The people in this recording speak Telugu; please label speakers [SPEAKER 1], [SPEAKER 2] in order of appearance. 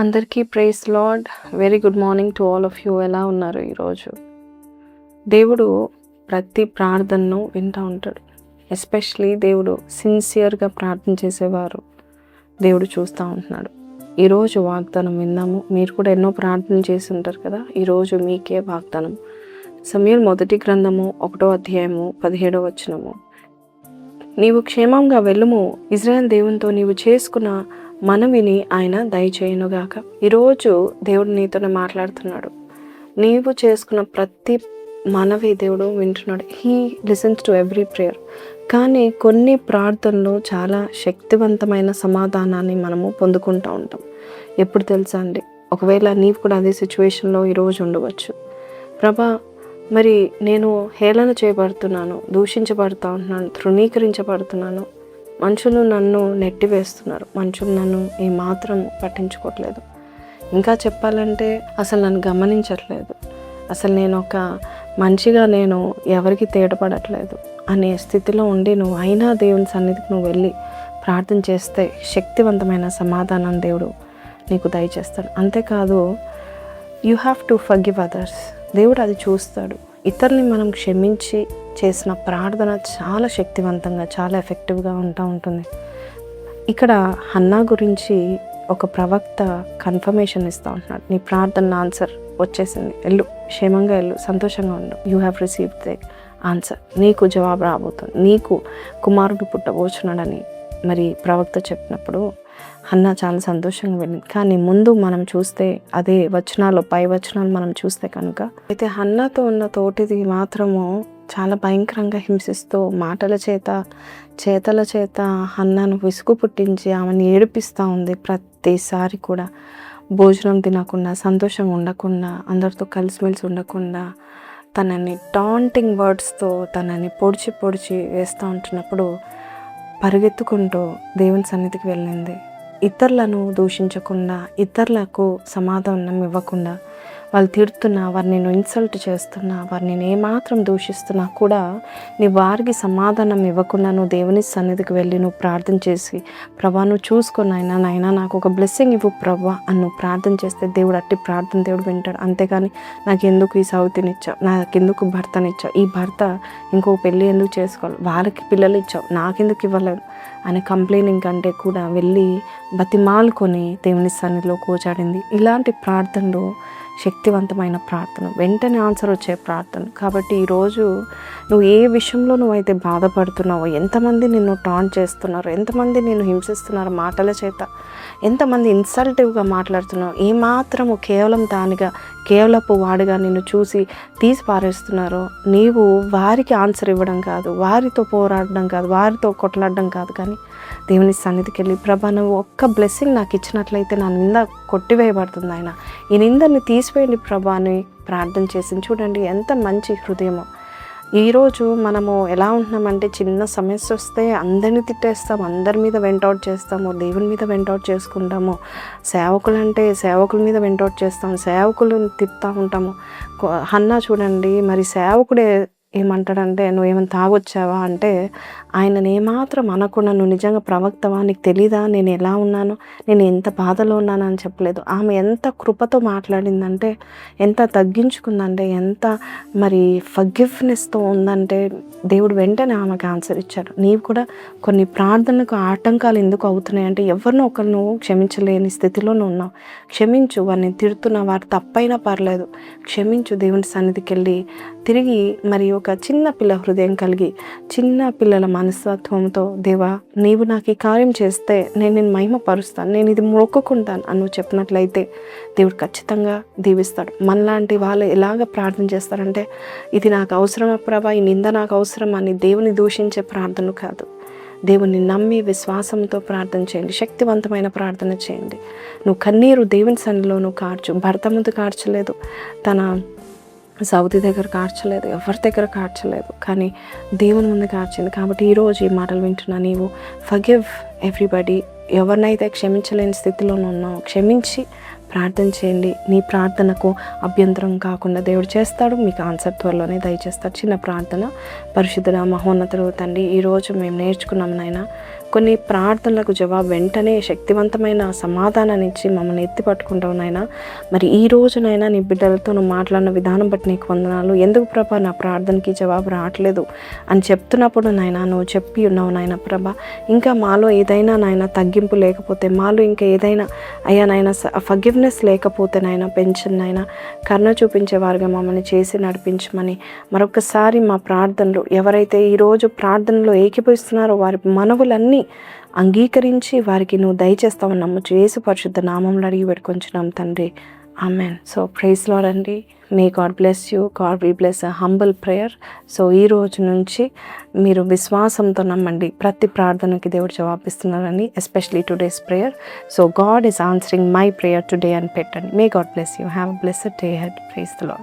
[SPEAKER 1] అందరికీ praise lord. Very good morning to all of you. ఎలా ఉన్నారు ఈరోజు? దేవుడు ప్రతి ప్రార్థనను వింటూ ఉంటాడు. ఎస్పెషలీ దేవుడు సిన్సియర్గా ప్రార్థన చేసేవారు దేవుడు చూస్తూ ఉంటున్నాడు. ఈరోజు వాగ్దానం విన్నాము. మీరు కూడా ఎన్నో ప్రార్థన చేసి ఉంటారు కదా. ఈరోజు మీకే వాగ్దానం. సమూయేలు మొదటి గ్రంథము 1వ అధ్యాయము 17వ వచనము. నీవు క్షేమంగా వెళ్ళుము, ఇజ్రాయేల్ దేవునితో నీవు చేసుకున్న మనవిని ఆయన దయచేయునుగాక. ఈరోజు దేవుడు నీతోనే మాట్లాడుతున్నాడు. నీవు చేసుకున్న ప్రతి మనవి దేవుడు వింటున్నాడు. He listens to every prayer. కానీ కొన్ని ప్రార్థనలు చాలా శక్తివంతమైన సమాధానాన్ని మనము పొందుకుంటూ ఉంటాం. ఎప్పుడు తెలుసా అండి? ఒకవేళ నీవు కూడా అదే సిచ్యువేషన్లో ఈరోజు ఉండవచ్చు. ప్రభా, మరి నేను హేళన చేయబడుతున్నాను, దూషించబడుతూ ఉంటున్నాను, తృణీకరించబడుతున్నాను, మనుషులు నన్ను నెట్టివేస్తున్నారు, మనుషులు నన్ను ఏమాత్రం పట్టించుకోవట్లేదు, ఇంకా చెప్పాలంటే అసలు నన్ను గమనించట్లేదు, అసలు నేను ఒక మంచిగా నేను ఎవరికి తేటపడట్లేదు అనే స్థితిలో ఉండి నువ్వు అయినా దేవుని సన్నిధికి నువ్వు వెళ్ళి ప్రార్థన చేస్తే శక్తివంతమైన సమాధానం దేవుడు నీకు దయచేస్తాడు. అంతేకాదు, you have to forgive others. దేవుడు అది చూస్తాడు. ఇతరుల్ని మనం క్షమించి చేసిన ప్రార్థన చాలా శక్తివంతంగా, చాలా ఎఫెక్టివ్గా ఉంటుంది. ఇక్కడ హన్నా గురించి ఒక ప్రవక్త కన్ఫర్మేషన్ ఇస్తూ ఉంటున్నాడు. నీ ప్రార్థన ఆన్సర్ వచ్చేసింది, వెళ్ళు, క్షేమంగా వెళ్ళు, సంతోషంగా ఉండు, you have received the answer. నీకు జవాబు రాబోతుంది, నీకు కుమారుడు పుట్టబోచున్నాడని మరి ప్రవక్త చెప్పినప్పుడు హన్నా చాలా సంతోషంగా వెళ్ళింది. కానీ ముందు మనం చూస్తే అదే వచనాలు, పై వచనాలు మనం చూస్తే కనుక అయితే హన్నాతో ఉన్న తోటిది మాత్రము చాలా భయంకరంగా హింసిస్తూ మాటల చేత, చేతల చేత హన్నాను విసుగు పుట్టించి ఆమెను ఏడిపిస్తూ ఉంది. ప్రతిసారి కూడా భోజనం తినకుండా, సంతోషంగా ఉండకుండా, అందరితో కలిసిమెలిసి ఉండకుండా, తనని టాంటింగ్ వర్డ్స్తో తనని పొడిచి వేస్తూ ఉంటున్నప్పుడు పరిగెత్తుకుంటూ దేవుని సన్నిధికి వెళ్ళింది. ఇతరులను దూషించకుండా, ఇతరులకు సమాధానం ఇవ్వకుండా, వాళ్ళు తిడుతున్నా, వారిని నేను ఇన్సల్ట్ చేస్తున్నా, వారిని నేను ఏమాత్రం దూషిస్తున్నా కూడా నీ వారికి సమాధానం ఇవ్వకుండా నువ్వు దేవుని సన్నిధికి వెళ్ళి నువ్వు ప్రార్థన చేసి, ప్రభా నువ్వు చూసుకున్నాయినా, నాయనా నాకు ఒక బ్లెస్సింగ్ ఇవ్వు ప్రభా అని నువ్వు ప్రార్థన చేస్తే దేవుడు అట్టి ప్రార్థన దేవుడు వింటాడు. అంతేగాని నాకెందుకు ఈ సౌతినిచ్చావు, నాకెందుకు భర్తనిచ్చావు, ఈ భర్త ఇంకో పెళ్ళి ఎందుకు చేసుకోవాలి, వాళ్ళకి పిల్లలు ఇచ్చావు, నాకెందుకు ఇవ్వలేదు అని కంప్లైనింగ్ కంటే కూడా వెళ్ళి బతిమాలుకొని దేవుని సన్నిధిలో కూర్చాడింది. ఇలాంటి ప్రార్థనలు శక్తివంతమైన ప్రార్థన, వెంటనే ఆన్సర్ వచ్చే ప్రార్థన. కాబట్టి ఈరోజు నువ్వు ఏ విషయంలో నువ్వైతే బాధపడుతున్నావో, ఎంతమంది నిన్ను టాంట్ చేస్తున్నారో, ఎంతమంది నిన్ను హింసిస్తున్నారో మాటల చేత, ఎంతమంది ఇన్సల్టివ్గా మాట్లాడుతున్నావు, ఏమాత్రము కేవలం దానిగా కేవలపు వాడిగా నిన్ను చూసి తీసి పారేస్తున్నారో, నీవు వారికి ఆన్సర్ ఇవ్వడం కాదు, వారితో పోరాడడం కాదు, వారితో కొట్లాడడం కాదు, కానీ దేవుని సన్నిధికి వెళ్ళి, ప్రభా నువ్వు ఒక్క బ్లెస్సింగ్ నాకు ఇచ్చినట్లయితే నా నింద కొట్టివేయబడుతుంది, ఆయన ఈ నిందని తీసివేయండి ప్రభా అని ప్రార్థన చేసింది. చూడండి ఎంత మంచి హృదయమో. ఈరోజు మనము ఎలా ఉంటున్నామంటే, చిన్న సమస్య వస్తే అందరిని తిట్టేస్తాము, అందరి మీద వెంటౌట్ చేస్తాము, దేవుని మీద వెంటౌట్ చేసుకుంటాము, సేవకులంటే సేవకుల మీద వెంటౌట్ చేస్తాము, సేవకులను తిప్పుతూ ఉంటాము. హన్నా చూడండి, మరి సేవకుడే ఏమంటాడంటే, నువ్వు ఏమైనా తాగొచ్చావా అంటే ఆయనను ఏమాత్రం అనకుండా, నువ్వు నిజంగా ప్రవక్తవా, నీకు తెలీదా నేను ఎలా ఉన్నాను, నేను ఎంత బాధలో ఉన్నాను అని చెప్పలేదు. ఆమె ఎంత కృపతో మాట్లాడిందంటే, ఎంత తగ్గించుకుందంటే, ఎంత మరి ఫర్గివ్నెస్తో ఉందంటే దేవుడు వెంటనే ఆమెకు ఆన్సర్ ఇచ్చాడు. నీవు కూడా కొన్ని ప్రార్థనలకు ఆటంకాలు ఎందుకు అవుతున్నాయి అంటే, ఎవరినో ఒకరు నువ్వు క్షమించలేని స్థితిలోనే ఉన్నావు. క్షమించు, వారిని తిడుతున్న వారు తప్పైనా పర్లేదు, క్షమించు, దేవుని సన్నిధికి వెళ్ళి తిరిగి మరి ఒక చిన్న పిల్ల హృదయం కలిగి, చిన్న పిల్లల మనస్తత్వంతో, దేవా నీవు నాకు ఈ కార్యం చేస్తే నేను నిన్ను మహిమపరుస్తాను, నేను ఇది మొక్కుకుంటాను అని నువ్వు చెప్పినట్లయితే దేవుడు ఖచ్చితంగా దీవిస్తాడు. మనలాంటి వాళ్ళు ఎలాగ ప్రార్థన చేస్తారంటే, ఇది నాకు అవసరమా ప్రభా, ఈ నింద నాకు అవసరం అని దేవుని దూషించే ప్రార్థన కాదు. దేవుని నమ్మి విశ్వాసంతో ప్రార్థన చేయండి, శక్తివంతమైన ప్రార్థన చేయండి. నువ్వు కన్నీరు దేవుని సన్నిధిలో నువ్వు కార్చు. భర్త ముందు కార్చలేదు, తన సౌతి దగ్గర కార్చలేదు, ఎవరి దగ్గర కార్చలేదు, కానీ దేవుని ముందు కార్చింది. కాబట్టి ఈరోజు ఈ మాటలు వింటున్నా, నీవు ఫర్గివ్ ఎవ్రీబడి. ఎవరినైతే క్షమించలేని స్థితిలో ఉన్నావు, క్షమించి ప్రార్థన చేయండి. నీ ప్రార్థనకు అభ్యంతరం కాకుండా దేవుడు చేస్తాడు, మీకు ఆన్సర్ త్వరలోనే దయచేస్తాడు. చిన్న ప్రార్థన. పరిశుద్ధుడా, మహోన్నతుడు తండ్రి, ఈరోజు మేము నేర్చుకున్నాం నాయన, కొన్ని ప్రార్థనలకు జవాబు వెంటనే శక్తివంతమైన సమాధానాన్ని ఇచ్చి మమ్మల్ని ఎత్తి పట్టుకుంటావు నాయన. మరి ఈ రోజునైనా నీ బిడ్డలతో నువ్వు మాట్లాడిన విధానం బట్టి నీకు వందనాలు. ఎందుకు ప్రభా నా ప్రార్థనకి జవాబు రావట్లేదు అని చెప్తున్నప్పుడు నాయన నువ్వు చెప్పి ఉన్నావు నాయన ప్రభా. ఇంకా మాలో ఏదైనా నాయన తగ్గింపు లేకపోతే, మాలో ఇంకా ఏదైనా అయ్యా నాయన ఫర్గివ్నెస్ లేకపోతే నాయన పెంచండి నాయన. కరుణ చూపించేవారుగా మమ్మల్ని చేసి నడిపించమని మరొకసారి మా ప్రార్థనలు ఎవరైతే ఈరోజు ప్రార్థనలో ఏకీభవిస్తున్నారో వారి మనవులన్నీ అంగీకరించి వారికి నువ్వు దయచేస్తావని నమ్ముచు యేసు పరిశుద్ధ నామంలో అడిగి పెట్టుకొంచున్నాం తండ్రి. ఆమెన్. సో ప్రైజ్ లార్డ్ అండి. May God bless you. God will bless a humble prayer. So ఈ రోజు నుంచి మీరు విశ్వాసంతో నమ్మండి, ప్రతి ప్రార్థనకి దేవుడు జవాబిస్తున్నారని, especially today's prayer. So God is answering my prayer today అని పెట్టండి. May God bless you. Have a blessed day ahead. Praise the lord.